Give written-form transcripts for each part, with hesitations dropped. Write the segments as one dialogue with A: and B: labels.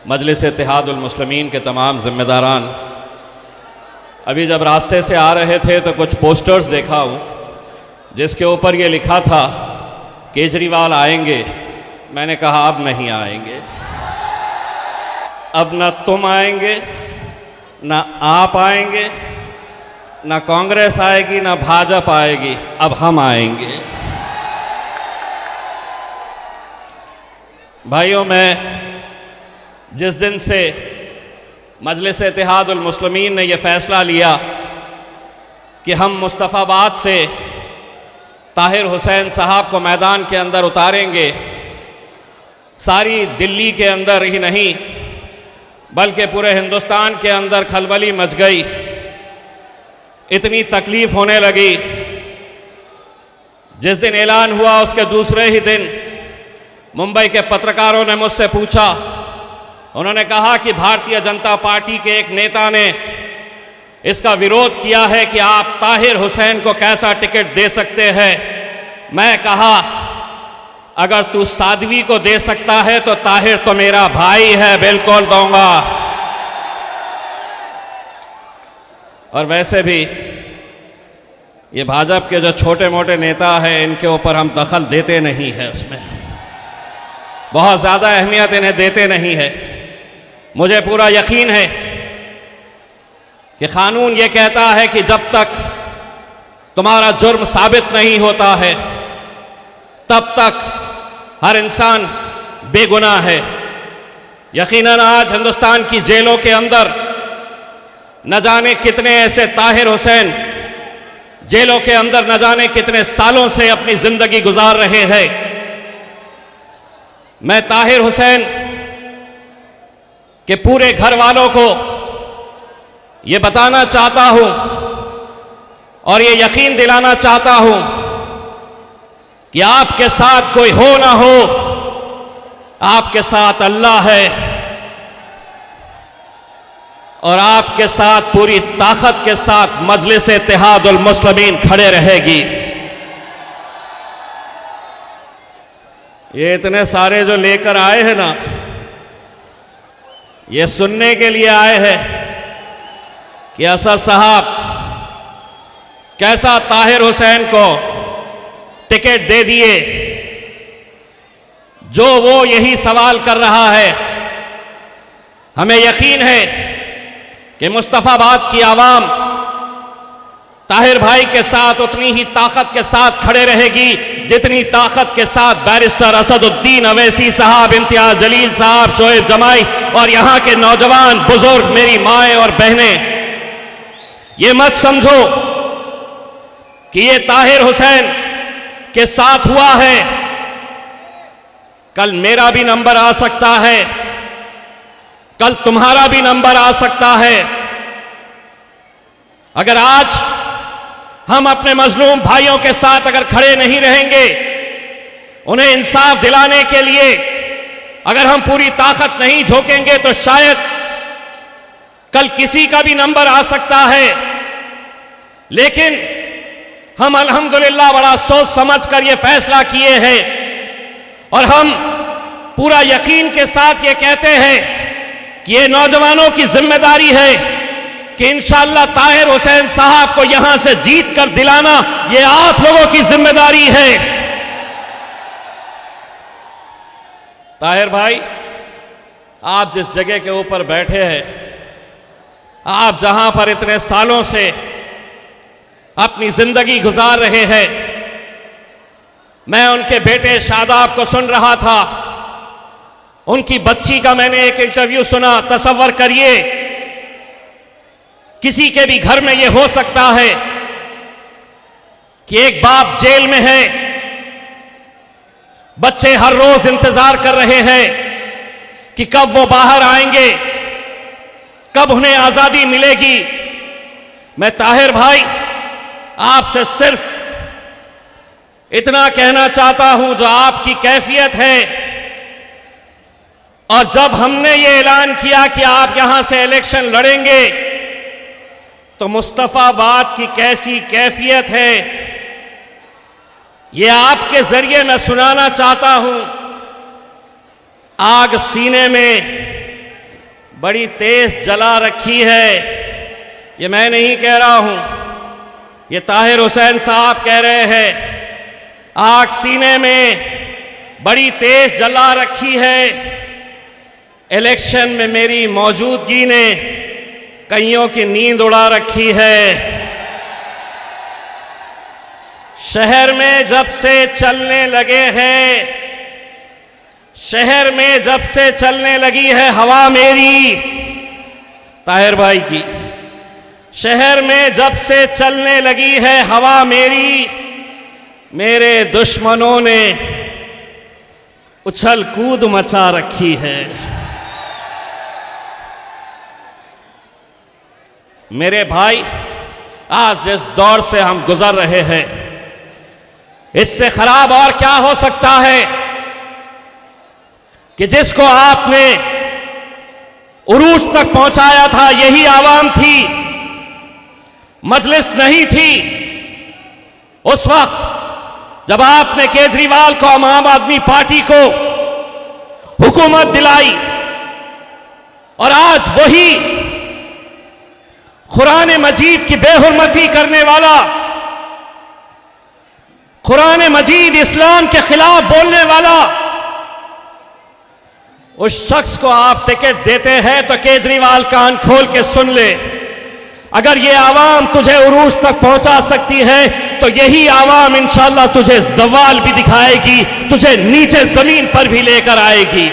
A: मजलिस इत्तेहादुल मुस्लिमीन के तमाम ज़िम्मेदारान, अभी जब रास्ते से आ रहे थे तो कुछ पोस्टर्स देखा हूँ जिसके ऊपर ये लिखा था केजरीवाल आएंगे। मैंने कहा अब नहीं आएंगे, अब न तुम आएंगे, न आप आएंगे, न कांग्रेस आएगी, न भाजपा आएगी, अब हम आएंगे। भाइयों, मैं जिस दिन से मजलिस इत्तेहादुल मुस्लिमीन ने यह फ़ैसला लिया कि हम मुस्तफ़ाबाद से ताहिर हुसैन साहब को मैदान के अंदर उतारेंगे, सारी दिल्ली के अंदर ही नहीं बल्कि पूरे हिंदुस्तान के अंदर खलबली मच गई। इतनी तकलीफ़ होने लगी। जिस दिन ऐलान हुआ उसके दूसरे ही दिन मुंबई के पत्रकारों ने मुझसे पूछा, उन्होंने कहा कि भारतीय जनता पार्टी के एक नेता ने इसका विरोध किया है कि आप ताहिर हुसैन को कैसा टिकट दे सकते हैं। मैं कहा, अगर तू साध्वी को दे सकता है तो ताहिर तो मेरा भाई है, बिल्कुल दूंगा। और वैसे भी ये भाजपा के जो छोटे मोटे नेता हैं इनके ऊपर हम दखल देते नहीं है, उसमें बहुत ज़्यादा अहमियत इन्हें देते नहीं है। मुझे पूरा यकीन है कि कानून ये कहता है कि जब तक तुम्हारा जुर्म साबित नहीं होता है तब तक हर इंसान बेगुनाह है। यकीनन आज हिंदुस्तान की जेलों के अंदर न जाने कितने ऐसे ताहिर हुसैन जेलों के अंदर न जाने कितने सालों से अपनी जिंदगी गुजार रहे हैं। मैं ताहिर हुसैन के पूरे घर वालों को ये बताना चाहता हूं और ये यकीन दिलाना चाहता हूं कि आपके साथ कोई हो ना हो, आपके साथ अल्लाह है और आपके साथ पूरी ताकत के साथ मजलिस इत्तेहादुल मुस्लिमीन खड़े रहेगी। ये इतने सारे जो लेकर आए हैं ना, ये सुनने के लिए आए हैं कि असद साहब कैसा ताहिर हुसैन को टिकट दे दिए। जो वो यही सवाल कर रहा है। हमें यकीन है कि मुस्तफ़ाबाद की आवाम ताहिर भाई के साथ उतनी ही ताकत के साथ खड़े रहेगी जितनी ताकत के साथ बैरिस्टर असदुद्दीन अवैसी साहब, इम्तियाज जलील साहब, शोएब जमाई और यहां के नौजवान बुजुर्ग, मेरी माएँ और बहनें। ये मत समझो कि ये ताहिर हुसैन के साथ हुआ है, कल मेरा भी नंबर आ सकता है, कल तुम्हारा भी नंबर आ सकता है। अगर आज हम अपने मजलूम भाइयों के साथ अगर खड़े नहीं रहेंगे, उन्हें इंसाफ दिलाने के लिए अगर हम पूरी ताकत नहीं झोंकेंगे तो शायद कल किसी का भी नंबर आ सकता है। लेकिन हम अल्हम्दुलिल्लाह बड़ा सोच समझ कर ये फैसला किए हैं और हम पूरा यकीन के साथ ये कहते हैं कि ये नौजवानों की जिम्मेदारी है कि इंशाअल्लाह ताहिर हुसैन साहब को यहां से जीत कर दिलाना ये आप लोगों की जिम्मेदारी है। ताहिर भाई, आप जिस जगह के ऊपर बैठे हैं, आप जहां पर इतने सालों से अपनी जिंदगी गुजार रहे हैं, मैं उनके बेटे शादाब को सुन रहा था। उनकी बच्ची का मैंने एक इंटरव्यू सुना। तसव्वुर करिए, किसी के भी घर में यह हो सकता है कि एक बाप जेल में है, बच्चे हर रोज इंतजार कर रहे हैं कि कब वो बाहर आएंगे, कब उन्हें आजादी मिलेगी। मैं ताहिर भाई आपसे सिर्फ इतना कहना चाहता हूं, जो आपकी कैफियत है और जब हमने ये ऐलान किया कि आप यहां से इलेक्शन लड़ेंगे तो मुस्तफ़ाबाद की कैसी कैफियत है ये आपके जरिए मैं सुनाना चाहता हूं। आग सीने में बड़ी तेज जला रखी है। ये मैं नहीं कह रहा हूं, ये ताहिर हुसैन साहब कह रहे हैं। आग सीने में बड़ी तेज जला रखी है। इलेक्शन में मेरी मौजूदगी ने कईयों की नींद उड़ा रखी है। शहर में जब से चलने लगे हैं, शहर में जब से चलने लगी है हवा मेरी, ताहिर भाई की, शहर में जब से चलने लगी है हवा मेरी, मेरे दुश्मनों ने उछल कूद मचा रखी है। मेरे भाई, आज जिस दौर से हम गुजर रहे हैं, इससे खराब और क्या हो सकता है कि जिसको आपने उरूज तक पहुंचाया था यही आवाम थी, मजलिस नहीं थी। उस वक्त जब आपने केजरीवाल को, आम आदमी पार्टी को हुकूमत दिलाई, और आज वही कुरान मजीद की बेहुरमती करने वाला, कुरान मजीद इस्लाम के खिलाफ बोलने वाला, उस शख्स को आप टिकट देते हैं तो केजरीवाल कान खोल के सुन ले। अगर ये आवाम तुझे उरूज तक पहुंचा सकती है तो यही आवाम इंशाअल्लाह तुझे जवाल भी दिखाएगी, तुझे नीचे जमीन पर भी लेकर आएगी।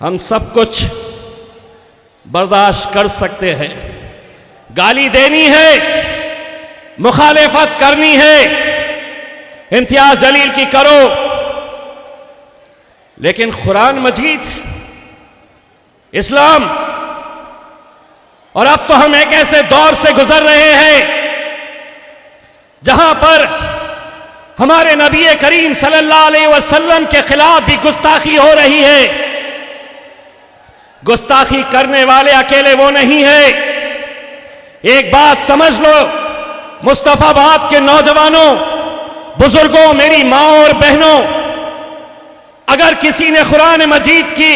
A: हम सब कुछ बर्दाश्त कर सकते हैं, गाली देनी है, मुखालिफत करनी है, इम्तियाज जलील की करो, लेकिन कुरान मजीद, इस्लाम, और अब तो हम एक ऐसे दौर से गुजर रहे हैं जहां पर हमारे नबी करीम सल्लल्लाहु अलैहि वसल्लम के खिलाफ भी गुस्ताखी हो रही है। गुस्ताखी करने वाले अकेले वो नहीं है। एक बात समझ लो, मुस्तफाबाद के नौजवानों, बुजुर्गों, मेरी माँ और बहनों, अगर किसी ने कुरान मजीद की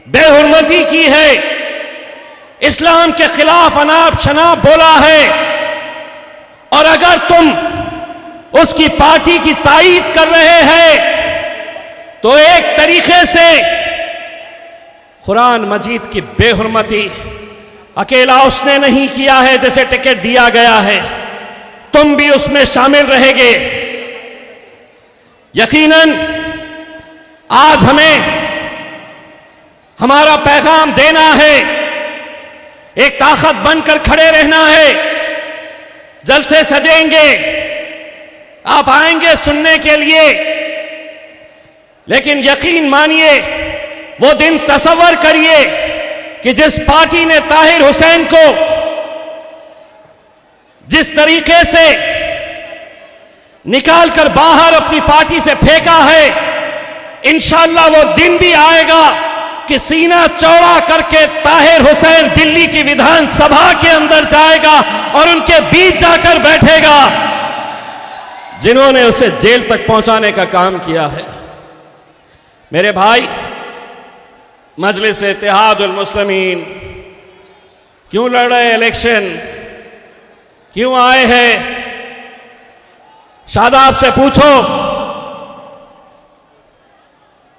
A: बेहुरमती की है, इस्लाम के खिलाफ अनाप शनाप बोला है, और अगर तुम उसकी पार्टी की तायीद कर रहे हैं तो एक तरीके से कुरान मजीद की बेहुरमती अकेला उसने नहीं किया है जिसे टिकट दिया गया है, तुम भी उसमें शामिल रहेंगे। यकीनन आज हमें हमारा पैगाम देना है, एक ताकत बनकर खड़े रहना है। जलसे सजेंगे, आप आएंगे सुनने के लिए, लेकिन यकीन मानिए, वो दिन तसव्वुर करिए कि जिस पार्टी ने ताहिर हुसैन को जिस तरीके से निकालकर बाहर अपनी पार्टी से फेंका है, इंशाअल्लाह वो दिन भी आएगा कि सीना चौड़ा करके ताहिर हुसैन दिल्ली की विधानसभा के अंदर जाएगा और उनके बीच जाकर बैठेगा जिन्होंने उसे जेल तक पहुंचाने का काम किया है। मेरे भाई, मजलिस इत्तेहादुल मुस्लिमीन क्यों लड़ रहे इलेक्शन, क्यों आए हैं? शादाब से पूछो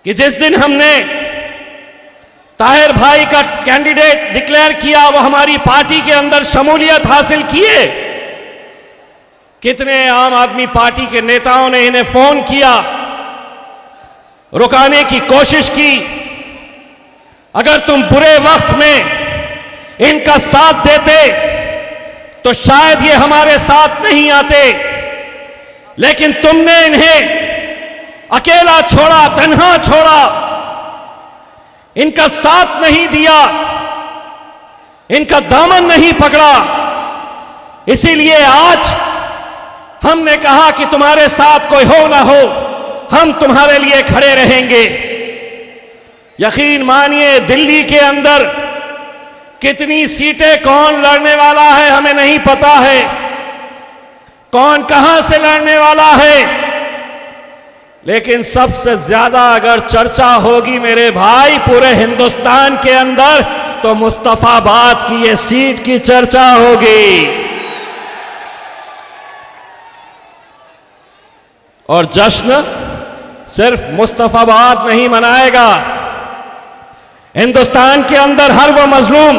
A: कि जिस दिन हमने ताहिर भाई का कैंडिडेट डिक्लेयर किया, वो हमारी पार्टी के अंदर शमूलियत हासिल किए। कितने आम आदमी पार्टी के नेताओं ने इन्हें फोन किया, रुकाने की कोशिश की। अगर तुम बुरे वक्त में इनका साथ देते तो शायद ये हमारे साथ नहीं आते, लेकिन तुमने इन्हें अकेला छोड़ा, तन्हा छोड़ा, इनका साथ नहीं दिया, इनका दामन नहीं पकड़ा। इसीलिए आज हमने कहा कि तुम्हारे साथ कोई हो ना हो, हम तुम्हारे लिए खड़े रहेंगे। यकीन मानिए, दिल्ली के अंदर कितनी सीटें कौन लड़ने वाला है हमें नहीं पता है, कौन कहां से लड़ने वाला है, लेकिन सबसे ज्यादा अगर चर्चा होगी मेरे भाई पूरे हिंदुस्तान के अंदर तो मुस्तफाबाद की ये सीट की चर्चा होगी। और जश्न सिर्फ मुस्तफाबाद नहीं मनाएगा, हिंदुस्तान के अंदर हर वो मजलूम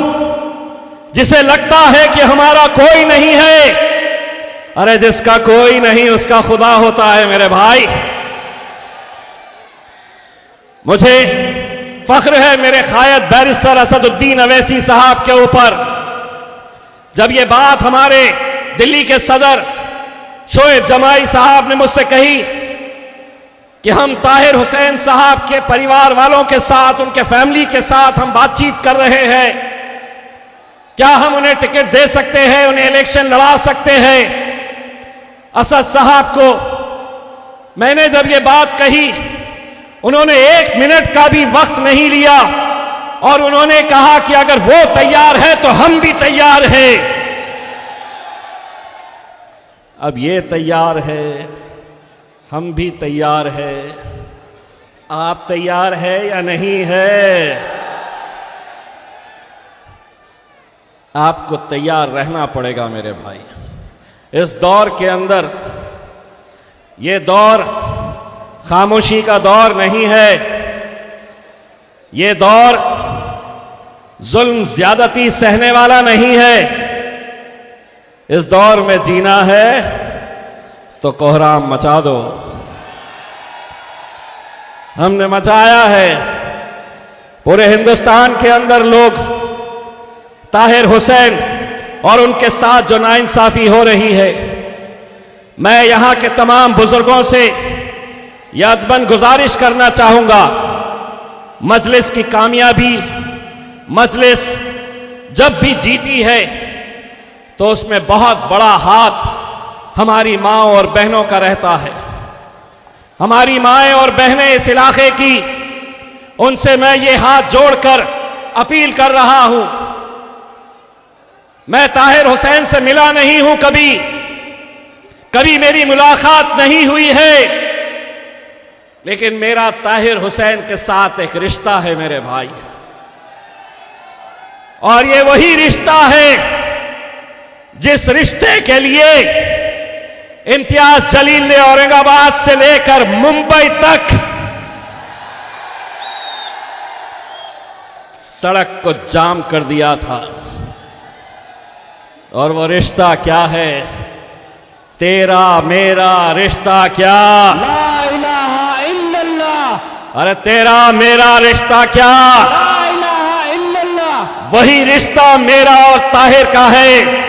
A: जिसे लगता है कि हमारा कोई नहीं है, अरे जिसका कोई नहीं उसका खुदा होता है मेरे भाई। मुझे फख्र है मेरे कायद बैरिस्टर असदुद्दीन अवैसी साहब के ऊपर, जब ये बात हमारे दिल्ली के सदर शोएब जमाई साहब ने मुझसे कही कि हम ताहिर हुसैन साहब के परिवार वालों के साथ, उनके फैमिली के साथ हम बातचीत कर रहे हैं, क्या हम उन्हें टिकट दे सकते हैं, उन्हें इलेक्शन लड़ा सकते हैं। असद साहब को मैंने जब ये बात कही, उन्होंने 1 मिनट का भी वक्त नहीं लिया और उन्होंने कहा कि अगर वो तैयार है तो हम भी तैयार हैं। अब ये तैयार है, हम भी तैयार है, आप तैयार है या नहीं है? आपको तैयार रहना पड़ेगा मेरे भाई। इस दौर के अंदर, ये दौर खामोशी का दौर नहीं है, ये दौर जुल्म ज्यादती सहने वाला नहीं है। इस दौर में जीना है तो कोहराम मचा दो। हमने मचाया है। पूरे हिंदुस्तान के अंदर लोग ताहिर हुसैन और उनके साथ जो नाइंसाफी हो रही है, मैं यहां के तमाम बुजुर्गों से यह अदबन गुजारिश करना चाहूंगा, मजलिस की कामयाबी, मजलिस जब भी जीती है तो उसमें बहुत बड़ा हाथ हमारी माँओं और बहनों का रहता है। हमारी माएँ और बहनें इस इलाके की, उनसे मैं ये हाथ जोड़कर अपील कर रहा हूं। मैं ताहिर हुसैन से मिला नहीं हूं, कभी मेरी मुलाकात नहीं हुई है, लेकिन मेरा ताहिर हुसैन के साथ एक रिश्ता है मेरे भाई। और ये वही रिश्ता है जिस रिश्ते के लिए इम्तियाज जलील ने औरंगाबाद से लेकर मुंबई तक सड़क को जाम कर दिया था। और वो रिश्ता क्या है? तेरा मेरा रिश्ता क्या?
B: ला इलाहा इल्लल्लाह।
A: अरे तेरा मेरा रिश्ता क्या?
B: ला इलाहा इल्लल्लाह।
A: वही रिश्ता मेरा और ताहिर का है,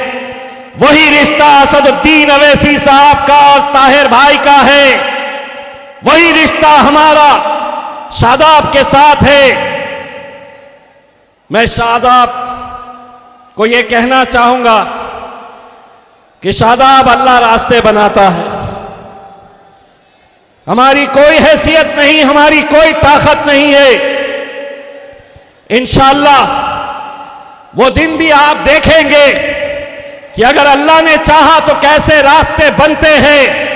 A: वही रिश्ता असदुद्दीन अवैसी साहब का और ताहिर भाई का है, वही रिश्ता हमारा शादाब के साथ है। मैं शादाब को यह कहना चाहूंगा कि शादाब अल्लाह रास्ते बनाता है। हमारी कोई हैसियत नहीं, हमारी कोई ताकत नहीं है। इंशाअल्लाह वो दिन भी आप देखेंगे कि अगर अल्लाह ने चाहा तो कैसे रास्ते बनते हैं।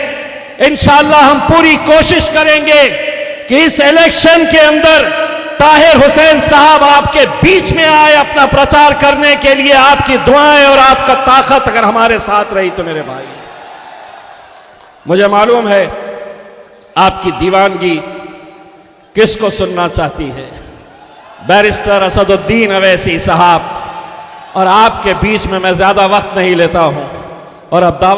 A: इंशाअल्लाह हम पूरी कोशिश करेंगे कि इस इलेक्शन के अंदर ताहिर हुसैन साहब आपके बीच में आए अपना प्रचार करने के लिए। आपकी दुआएं और आपका ताकत अगर हमारे साथ रही तो मेरे भाई, मुझे मालूम है आपकी दीवानगी किसको सुनना चाहती है, बैरिस्टर असदुद्दीन अवैसी साहब। और आपके बीच में मैं ज्यादा वक्त नहीं लेता हूं और अब दावा